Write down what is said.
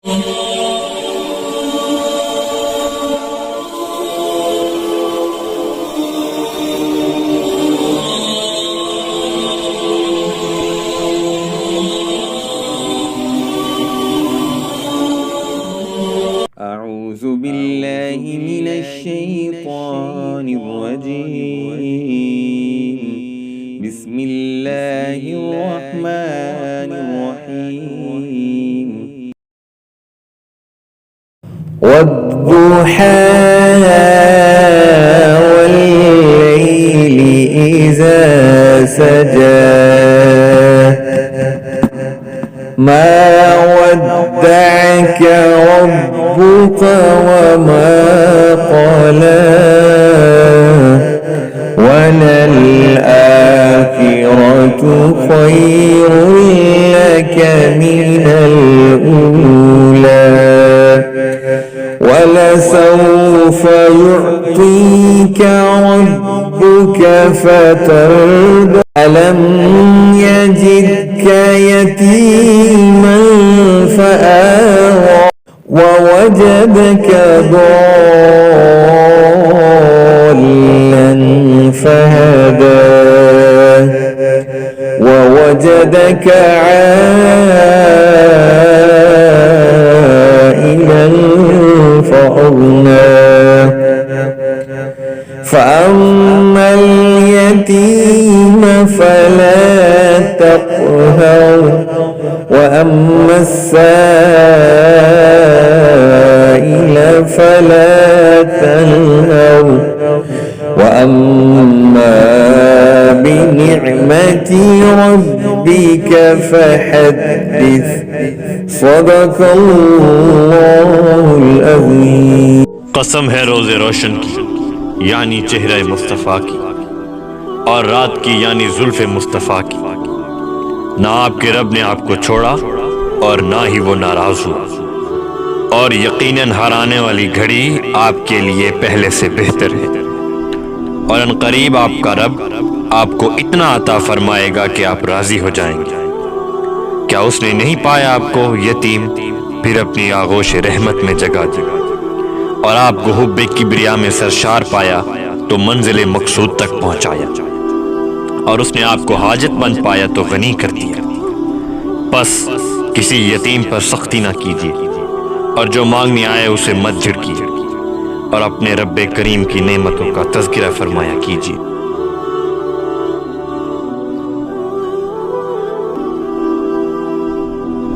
أعوذ بالله من الشيطان الرجيم. بسم الله الرحمن الرحيم. والضحى والليل إذا سجى ما ودعك ربك وما قلى وللآخرة خير لك من الأولى ولسوف يعطيك ربك فترضى ألم يجدك يتيما فآوى ووجدك ضالا فهدى ووجدك عائلا فأغنى فأما اليتيم فلا تقهر وأما السائل فلا تنهر وأما بنعمة ربك فحدث صدق الله العظيم. कसम है रोज़े रोशन की यानी चेहरे मुस्तफ़ा की और रात की यानी जुल्फ़े मुस्तफ़ा की। ना आपके रब ने आपको छोड़ा और ना ही वो नाराज़ हुआ और यकीनन हर आने वाली घड़ी आपके लिए पहले से बेहतर है और अनक़रीब आपका रब आपको इतना अता फरमाएगा कि आप राज़ी हो जाएंगे। क्या उसने नहीं पाया आपको यतीम फिर अपनी आगोश रहमत में जगा दी और आपको हुब्बे किब्रिया में सरशार पाया तो मंजिल मकसूद तक पहुंचाया और उसने आपको हाजतमंद पाया तो गनी कर दिया। बस किसी यतीम पर सख्ती ना कीजिए और जो मांगने आए उसे मत झिड़किए और अपने रब्बे करीम की नेमतों का तज़किरा फरमाया कीजिए।